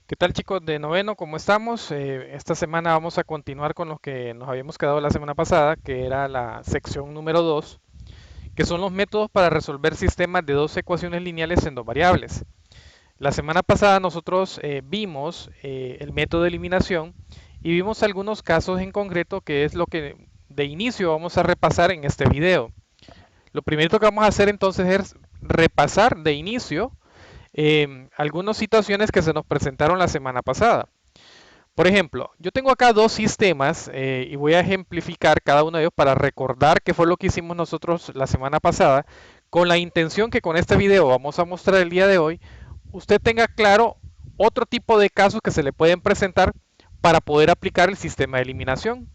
¿Qué tal, chicos de noveno? ¿Cómo estamos? Esta semana vamos a continuar con lo que nos habíamos quedado la semana pasada, que era la sección número 2, que son los métodos para resolver sistemas de dos ecuaciones lineales en dos variables. La semana pasada nosotros vimos el método de eliminación y vimos algunos casos en concreto, que es lo que de inicio vamos a repasar en este video. Lo primero que vamos a hacer entonces es repasar de inicio algunas situaciones que se nos presentaron la semana pasada. Por ejemplo, yo tengo acá dos sistemas y voy a ejemplificar cada uno de ellos para recordar qué fue lo que hicimos nosotros la semana pasada, con la intención que con este video vamos a mostrar el día de hoy, usted tenga claro otro tipo de casos que se le pueden presentar para poder aplicar el sistema de eliminación.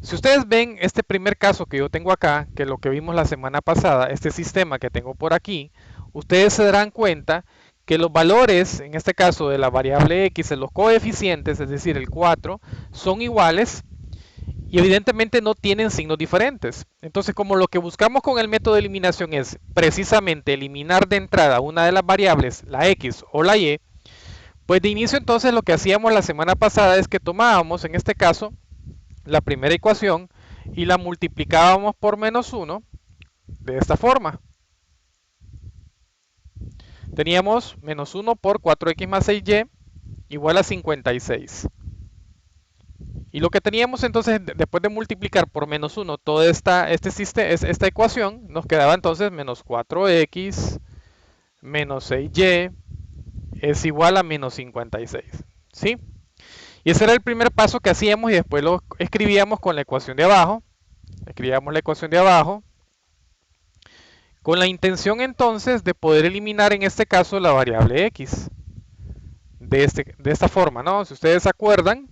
Si ustedes ven este primer caso que yo tengo acá, que es lo que vimos la semana pasada, este sistema que tengo por aquí, ustedes se darán cuenta que los valores, en este caso de la variable x, en los coeficientes, es decir, el 4, son iguales y evidentemente no tienen signos diferentes. Entonces, como lo que buscamos con el método de eliminación es precisamente eliminar de entrada una de las variables, la x o la y, pues de inicio entonces lo que hacíamos la semana pasada es que tomábamos, en este caso, la primera ecuación y la multiplicábamos por menos 1 de esta forma. Teníamos menos 1 por 4x más 6y igual a 56. Y lo que teníamos entonces, después de multiplicar por menos 1 toda esta ecuación, nos quedaba entonces menos 4x menos 6y es igual a menos 56. ¿Sí? Y ese era el primer paso que hacíamos y después lo escribíamos con la ecuación de abajo. Escribíamos la ecuación de abajo con la intención entonces de poder eliminar en este caso la variable x de esta forma, ¿no? Si ustedes se acuerdan,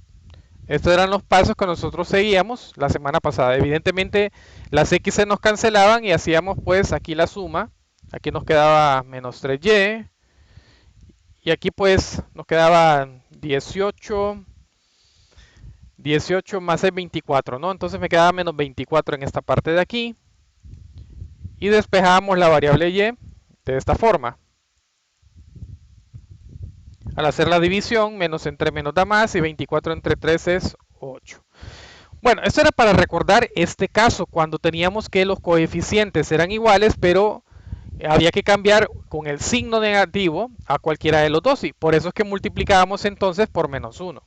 estos eran los pasos que nosotros seguíamos la semana pasada. Evidentemente las x se nos cancelaban y hacíamos pues aquí la suma. Aquí nos quedaba menos 3y y aquí pues nos quedaba 18 más 6, 24, ¿no? Entonces me quedaba menos 24 en esta parte de aquí y despejamos la variable y de esta forma. Al hacer la división, menos entre menos da más y 24 entre 3 es 8. Bueno, esto era para recordar este caso, cuando teníamos que los coeficientes eran iguales, pero había que cambiar con el signo negativo a cualquiera de los dos, y por eso es que multiplicábamos entonces por menos 1.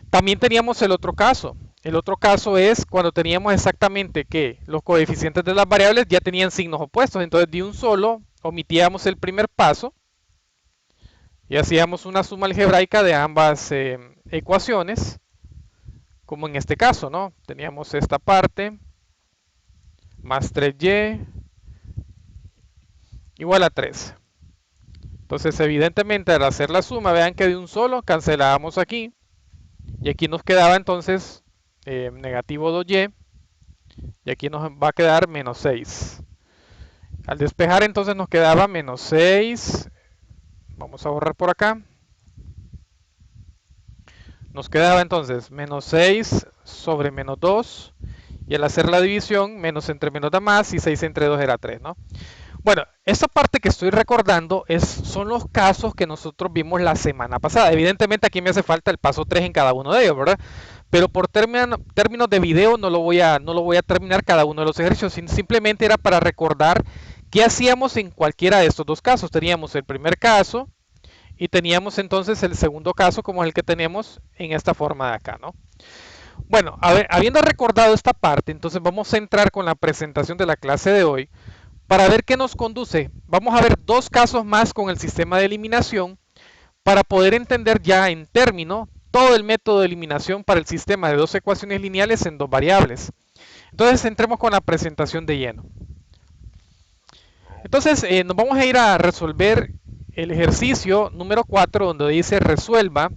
También teníamos el otro caso. El otro caso es cuando teníamos exactamente que los coeficientes de las variables ya tenían signos opuestos, entonces de un solo omitíamos el primer paso y hacíamos una suma algebraica de ambas ecuaciones, como en este caso, ¿no? Teníamos esta parte más 3y igual a 3. Entonces, evidentemente, al hacer la suma, vean que de un solo cancelábamos aquí y aquí nos quedaba entonces negativo 2y y aquí nos va a quedar menos 6. Al despejar entonces nos quedaba menos 6. Vamos a borrar por acá. Nos quedaba entonces menos 6 sobre menos 2. Y al hacer la división, menos entre menos da más y 6 entre 2 era 3, ¿no? Bueno, esta parte que estoy recordando son los casos que nosotros vimos la semana pasada. Evidentemente aquí me hace falta el paso 3 en cada uno de ellos, ¿verdad? Pero por términos de video no lo voy a terminar cada uno de los ejercicios. Simplemente era para recordar qué hacíamos en cualquiera de estos dos casos. Teníamos el primer caso y teníamos entonces el segundo caso, como es el que tenemos en esta forma de acá, ¿no? Bueno, habiendo recordado esta parte, entonces vamos a entrar con la presentación de la clase de hoy para ver qué nos conduce. Vamos a ver dos casos más con el sistema de eliminación para poder entender ya en término todo el método de eliminación para el sistema de dos ecuaciones lineales en dos variables. Entonces entremos con la presentación de lleno. Entonces nos vamos a ir a resolver el ejercicio número 4, donde dice resuelva,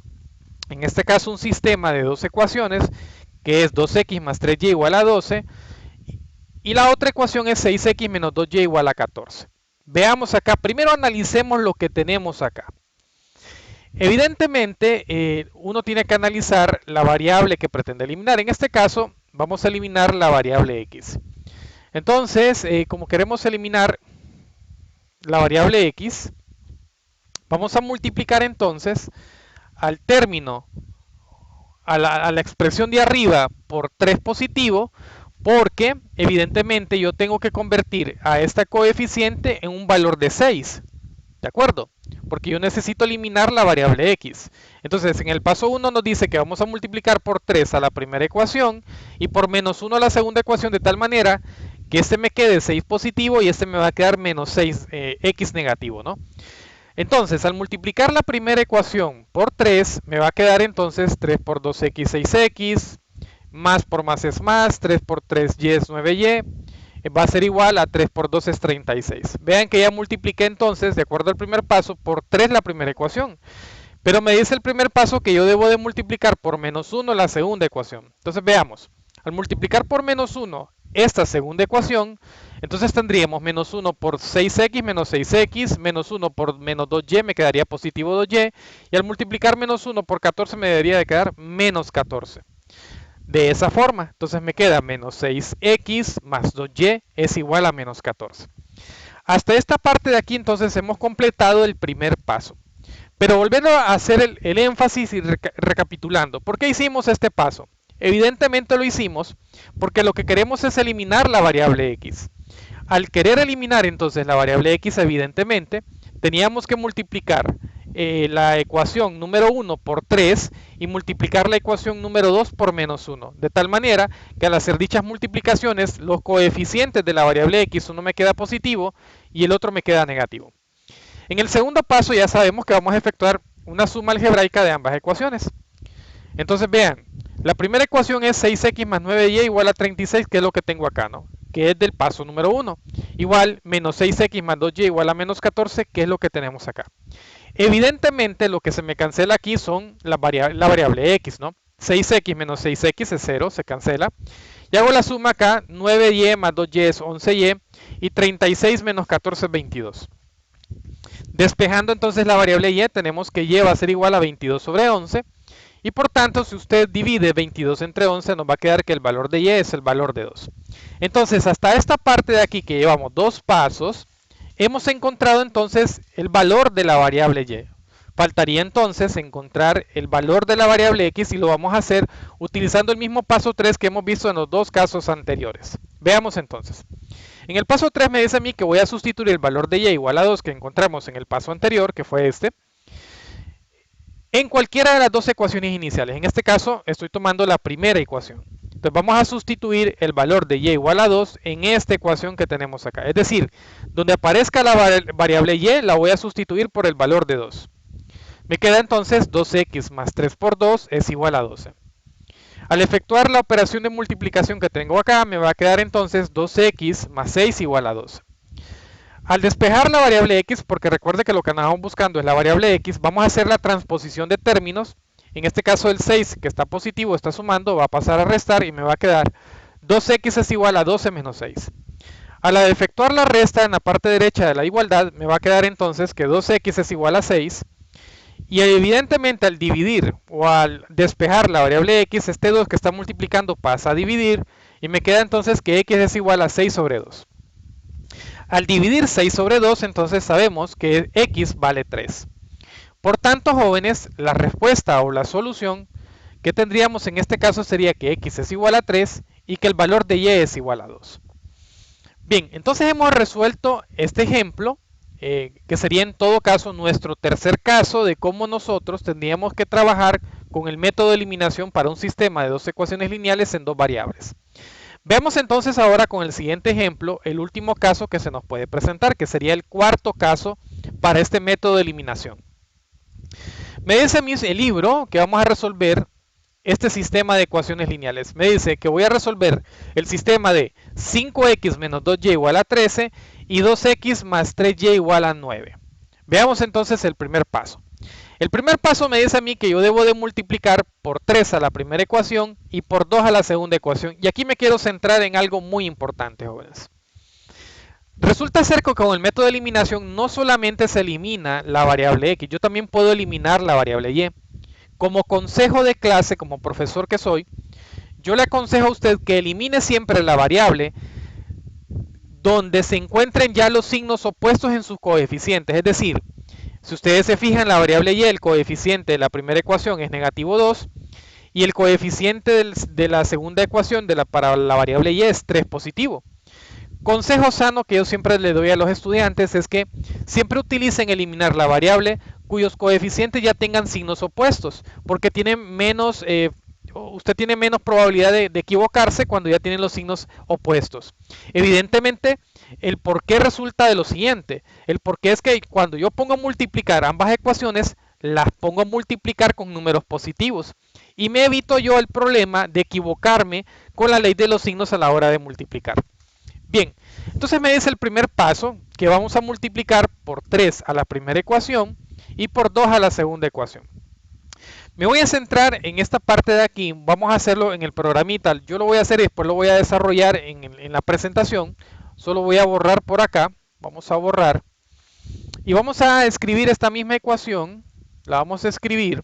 en este caso, un sistema de dos ecuaciones, que es 2x más 3y igual a 12, y la otra ecuación es 6x menos 2y igual a 14. Veamos acá, primero analicemos lo que tenemos acá. Evidentemente, uno tiene que analizar la variable que pretende eliminar. En este caso, vamos a eliminar la variable x. Entonces, como queremos eliminar la variable x, Vamos a multiplicar entonces al término, a la expresión de arriba por 3 positivo, porque evidentemente yo tengo que convertir a esta coeficiente en un valor de 6. ¿De acuerdo? Porque yo necesito eliminar la variable x. Entonces, en el paso 1 nos dice que vamos a multiplicar por 3 a la primera ecuación y por menos 1 a la segunda ecuación, de tal manera que este me quede 6 positivo y este me va a quedar menos 6 x negativo, ¿no? Entonces, al multiplicar la primera ecuación por 3, me va a quedar entonces 3 por 2x, 6x, más por más es más, 3 por 3y es 9y, va a ser igual a 3 por 2 es 36. Vean que ya multipliqué entonces, de acuerdo al primer paso, por 3 la primera ecuación. Pero me dice el primer paso que yo debo de multiplicar por menos 1 la segunda ecuación. Entonces veamos, al multiplicar por menos 1 esta segunda ecuación, entonces tendríamos menos 1 por 6x menos 6x, menos 1 por menos 2y me quedaría positivo 2y, y al multiplicar menos 1 por 14 me debería de quedar menos 14. De esa forma, entonces me queda menos 6x más 2y es igual a menos 14. Hasta esta parte de aquí entonces hemos completado el primer paso. Pero volviendo a hacer el énfasis y recapitulando, ¿por qué hicimos este paso? Evidentemente lo hicimos porque lo que queremos es eliminar la variable x. Al querer eliminar entonces la variable x, evidentemente, teníamos que multiplicar la ecuación número 1 por 3 y multiplicar la ecuación número 2 por menos 1. De tal manera que al hacer dichas multiplicaciones, los coeficientes de la variable x, uno me queda positivo y el otro me queda negativo. En el segundo paso ya sabemos que vamos a efectuar una suma algebraica de ambas ecuaciones. Entonces vean, la primera ecuación es 6x más 9y igual a 36, que es lo que tengo acá, ¿no? Que es del paso número 1. Igual menos 6x más 2y igual a menos 14, que es lo que tenemos acá. Evidentemente lo que se me cancela aquí son la variable x, ¿no? 6x menos 6x es 0, se cancela. Y hago la suma acá, 9y más 2y es 11y y 36 menos 14 es 22. Despejando entonces la variable y, tenemos que y va a ser igual a 22 sobre 11. Y por tanto, si usted divide 22 entre 11, nos va a quedar que el valor de y es el valor de 2. Entonces, hasta esta parte de aquí que llevamos dos pasos, hemos encontrado entonces el valor de la variable y. Faltaría entonces encontrar el valor de la variable x y lo vamos a hacer utilizando el mismo paso 3 que hemos visto en los dos casos anteriores. Veamos entonces. En el paso 3 me dice a mí que voy a sustituir el valor de y igual a 2 que encontramos en el paso anterior, que fue este, en cualquiera de las dos ecuaciones iniciales. En este caso estoy tomando la primera ecuación. Entonces vamos a sustituir el valor de y igual a 2 en esta ecuación que tenemos acá. Es decir, donde aparezca la variable y la voy a sustituir por el valor de 2. Me queda entonces 2x más 3 por 2 es igual a 12. Al efectuar la operación de multiplicación que tengo acá, me va a quedar entonces 2x más 6 igual a 12. Al despejar la variable x, porque recuerde que lo que andamos buscando es la variable x, vamos a hacer la transposición de términos. En este caso el 6 que está positivo está sumando, va a pasar a restar y me va a quedar 2x es igual a 12 menos 6. Al efectuar la resta en la parte derecha de la igualdad, me va a quedar entonces que 2x es igual a 6. Y evidentemente al dividir o al despejar la variable x, este 2 que está multiplicando pasa a dividir y me queda entonces que x es igual a 6 sobre 2. Al dividir 6 sobre 2, entonces sabemos que x vale 3. Por tanto, jóvenes, la respuesta o la solución que tendríamos en este caso sería que x es igual a 3 y que el valor de y es igual a 2. Bien, entonces hemos resuelto este ejemplo, que sería en todo caso nuestro tercer caso de cómo nosotros tendríamos que trabajar con el método de eliminación para un sistema de dos ecuaciones lineales en dos variables. Veamos entonces ahora con el siguiente ejemplo el último caso que se nos puede presentar, que sería el cuarto caso para este método de eliminación. Me dice el libro que vamos a resolver este sistema de ecuaciones lineales. Me dice que voy a resolver el sistema de 5x menos 2y igual a 13 y 2x más 3y igual a 9. Veamos entonces el primer paso. El primer paso me dice a mí que yo debo de multiplicar por 3 a la primera ecuación y por 2 a la segunda ecuación. Y aquí me quiero centrar en algo muy importante, jóvenes. Resulta ser que con el método de eliminación no solamente se elimina la variable x, yo también puedo eliminar la variable y. Como consejo de clase, como profesor que soy, yo le aconsejo a usted que elimine siempre la variable donde se encuentren ya los signos opuestos en sus coeficientes. Es decir, Si ustedes se fijan, la variable y, el coeficiente de la primera ecuación es negativo 2 y el coeficiente de la segunda ecuación para la variable y es 3 positivo. Consejo sano que yo siempre le doy a los estudiantes es que siempre utilicen eliminar la variable cuyos coeficientes ya tengan signos opuestos, porque usted tiene menos probabilidad de equivocarse cuando ya tienen los signos opuestos. Evidentemente, el por qué resulta de lo siguiente. El por qué es que cuando yo pongo a multiplicar ambas ecuaciones, las pongo a multiplicar con números positivos. Y me evito yo el problema de equivocarme con la ley de los signos a la hora de multiplicar. Bien, entonces me dice el primer paso que vamos a multiplicar por 3 a la primera ecuación y por 2 a la segunda ecuación. Me voy a centrar en esta parte de aquí, vamos a hacerlo en el programita, yo lo voy a hacer y después lo voy a desarrollar en la presentación. Solo voy a borrar por acá, vamos a borrar y vamos a escribir esta misma ecuación, la vamos a escribir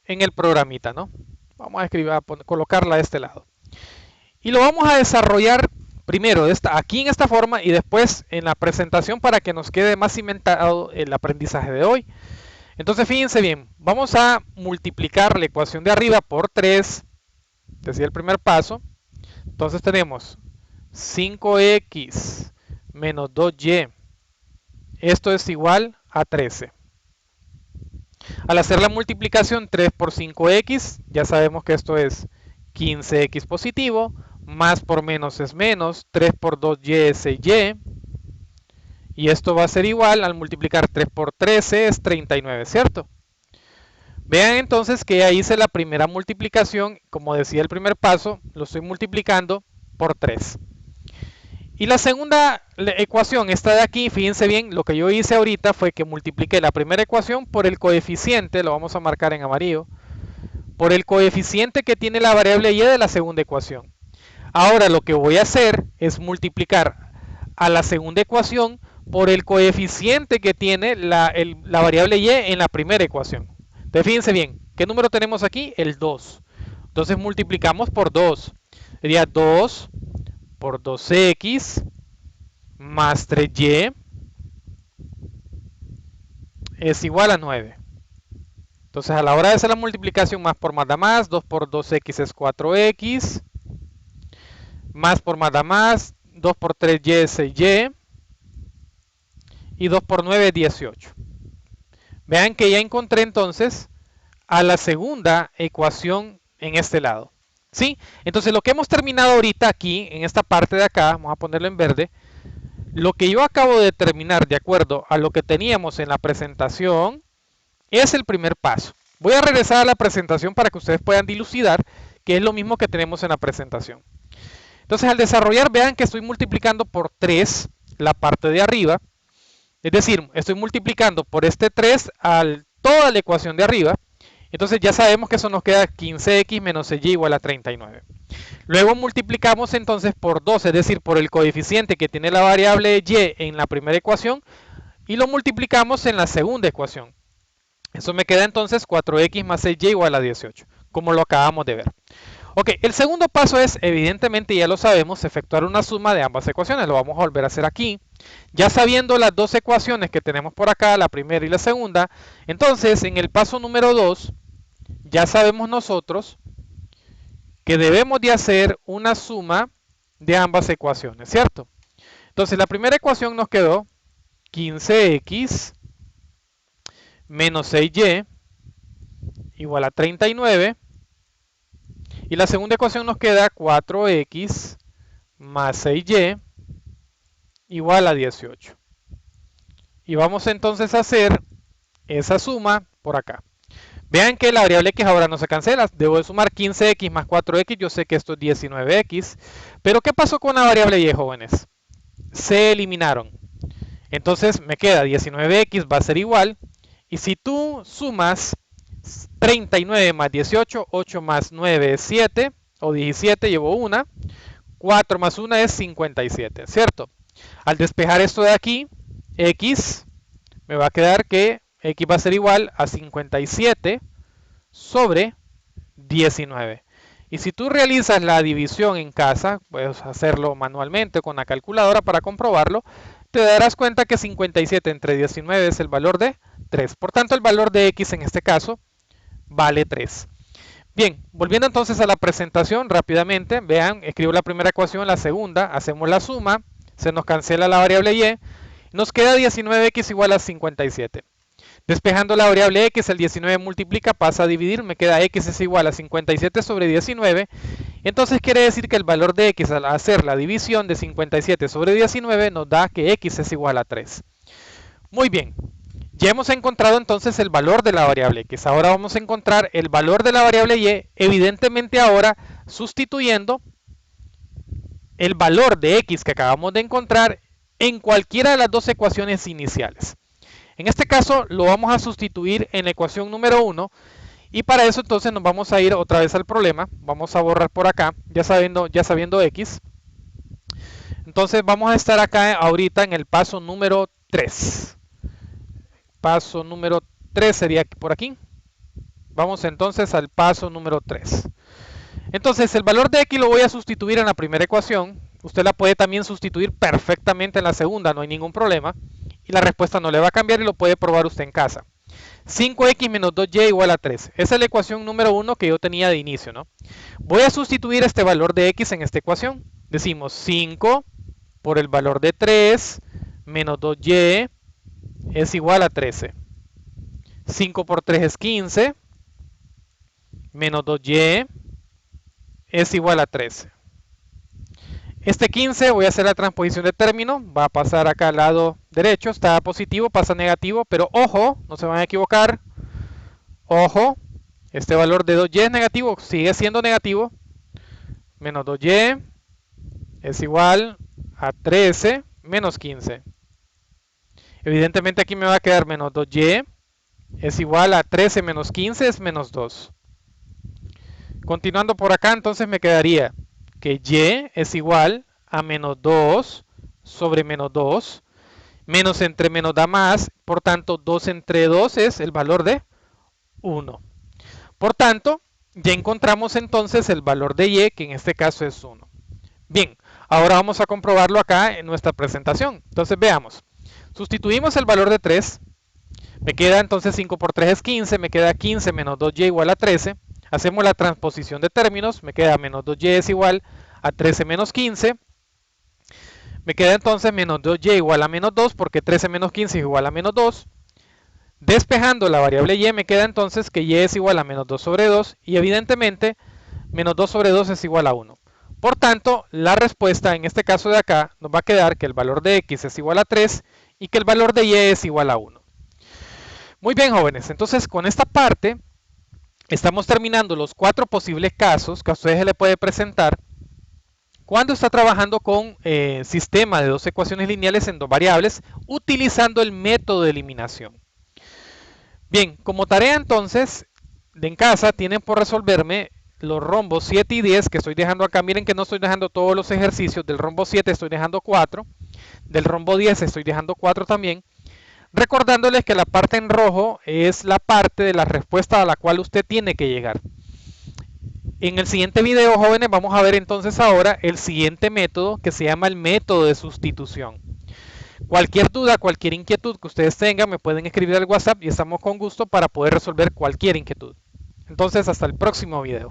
en el programita, ¿no? Vamos a escribir, colocarla de este lado. Y lo vamos a desarrollar primero aquí en esta forma y después en la presentación para que nos quede más cimentado el aprendizaje de hoy. Entonces fíjense bien, vamos a multiplicar la ecuación de arriba por 3, decía el primer paso. Entonces tenemos 5x menos 2y, esto es igual a 13. Al hacer la multiplicación 3 por 5x, ya sabemos que esto es 15x positivo, más por menos es menos, 3 por 2y es y, y esto va a ser igual, al multiplicar 3 por 13 es 39, ¿cierto? Vean entonces que ya hice la primera multiplicación, como decía el primer paso, lo estoy multiplicando por 3. Y la segunda ecuación, esta de aquí, fíjense bien, lo que yo hice ahorita fue que multipliqué la primera ecuación por el coeficiente, lo vamos a marcar en amarillo, por el coeficiente que tiene la variable y de la segunda ecuación. Ahora lo que voy a hacer es multiplicar a la segunda ecuación por el coeficiente que tiene la variable y en la primera ecuación. Entonces fíjense bien, ¿qué número tenemos aquí? El 2. Entonces multiplicamos por 2. Sería 2 por 2x más 3y es igual a 9. Entonces a la hora de hacer la multiplicación más por más da más, 2 por 2x es 4x, más por más da más, 2 por 3y es 6y, y 2 por 9 es 18. Vean que ya encontré entonces a la segunda ecuación en este lado. ¿Sí? Entonces lo que hemos terminado ahorita aquí, en esta parte de acá, vamos a ponerlo en verde, lo que yo acabo de determinar de acuerdo a lo que teníamos en la presentación es el primer paso. Voy a regresar a la presentación para que ustedes puedan dilucidar que es lo mismo que tenemos en la presentación. Entonces al desarrollar, vean que estoy multiplicando por 3 la parte de arriba. Es decir, estoy multiplicando por este 3 a toda la ecuación de arriba. Entonces ya sabemos que eso nos queda 15x menos y igual a 39. Luego multiplicamos entonces por 2, es decir, por el coeficiente que tiene la variable y en la primera ecuación, y lo multiplicamos en la segunda ecuación. Eso me queda entonces 4x más 6y igual a 18, como lo acabamos de ver. Ok, el segundo paso es, evidentemente ya lo sabemos, efectuar una suma de ambas ecuaciones. Lo vamos a volver a hacer aquí. Ya sabiendo las dos ecuaciones que tenemos por acá, la primera y la segunda, entonces en el paso número 2, ya sabemos nosotros que debemos de hacer una suma de ambas ecuaciones, ¿cierto? Entonces la primera ecuación nos quedó 15x menos 6y igual a 39. Y la segunda ecuación nos queda 4x más 6y igual a 18. Y vamos entonces a hacer esa suma por acá. Vean que la variable x ahora no se cancela. Debo de sumar 15x más 4x. Yo sé que esto es 19x. Pero ¿qué pasó con la variable y, jóvenes? Se eliminaron. Entonces me queda 19x va a ser igual. Y si tú sumas 39 más 18, 8 más 9 es 7, o 17, llevo una. 4 más 1 es 57, ¿cierto? Al despejar esto de aquí, x, me va a quedar que x va a ser igual a 57 sobre 19. Y si tú realizas la división en casa, puedes hacerlo manualmente con la calculadora para comprobarlo, te darás cuenta que 57 entre 19 es el valor de 3. Por tanto, el valor de x en este caso vale 3. Bien, volviendo entonces a la presentación rápidamente, vean, escribo la primera ecuación, la segunda, hacemos la suma, se nos cancela la variable y, nos queda 19x igual a 57. Despejando la variable x, el 19 multiplica, pasa a dividir, me queda x es igual a 57 sobre 19. Entonces quiere decir que el valor de x al hacer la división de 57 sobre 19 nos da que x es igual a 3. Muy bien, ya hemos encontrado entonces el valor de la variable x. Ahora vamos a encontrar el valor de la variable y, evidentemente ahora sustituyendo el valor de x que acabamos de encontrar en cualquiera de las dos ecuaciones iniciales. En este caso lo vamos a sustituir en la ecuación número 1 y para eso entonces nos vamos a ir otra vez al problema. Vamos a borrar por acá, ya sabiendo x. Entonces vamos a estar acá ahorita en el paso número 3. Paso número 3 sería por aquí. Vamos entonces al paso número 3. Entonces el valor de x lo voy a sustituir en la primera ecuación. Usted la puede también sustituir perfectamente en la segunda, no hay ningún problema. Y la respuesta no le va a cambiar y lo puede probar usted en casa. 5x menos 2y igual a 3. Esa es la ecuación número 1 que yo tenía de inicio, ¿no? Voy a sustituir este valor de x en esta ecuación. Decimos 5 por el valor de 3 menos 2y es igual a 13. 5 por 3 es 15 menos 2y es igual a 13. Este 15 voy a hacer la transposición de término, va a pasar acá al lado derecho, está positivo, pasa negativo, pero ojo, no se van a equivocar, ojo, este valor de 2y es negativo, sigue siendo negativo, menos 2y es igual a 13 menos 15. Evidentemente aquí me va a quedar menos 2y es igual a 13 menos 15 es menos 2. Continuando por acá, entonces me quedaría que y es igual a menos 2 sobre menos 2. Menos entre menos da más, por tanto 2 entre 2 es el valor de 1. Por tanto, ya encontramos entonces el valor de y, que en este caso es 1. Bien, ahora vamos a comprobarlo acá en nuestra presentación. Entonces veamos. Sustituimos el valor de 3. Me queda entonces 5 por 3 es 15, me queda 15 menos 2y igual a 13. Hacemos la transposición de términos, me queda menos 2y es igual a 13 menos 15. Me queda entonces menos 2y igual a menos 2, porque 13 menos 15 es igual a menos 2. Despejando la variable y, me queda entonces que y es igual a menos 2 sobre 2, y evidentemente menos 2 sobre 2 es igual a 1. Por tanto, la respuesta en este caso de acá nos va a quedar que el valor de x es igual a 3 y que el valor de y es igual a 1. Muy bien, jóvenes, entonces con esta parte estamos terminando los 4 posibles casos que a ustedes se les puede presentar cuando está trabajando con sistema de dos ecuaciones lineales en dos variables utilizando el método de eliminación. Bien, como tarea entonces de en casa tienen por resolverme los rombos 7 y 10 que estoy dejando acá. Miren que no estoy dejando todos los ejercicios. Del rombo 7 estoy dejando 4, del rombo 10 estoy dejando 4 también. Recordándoles que la parte en rojo es la parte de la respuesta a la cual usted tiene que llegar. En el siguiente video, jóvenes, vamos a ver entonces ahora el siguiente método que se llama el método de sustitución. Cualquier duda, cualquier inquietud que ustedes tengan, me pueden escribir al WhatsApp y estamos con gusto para poder resolver cualquier inquietud. Entonces, hasta el próximo video.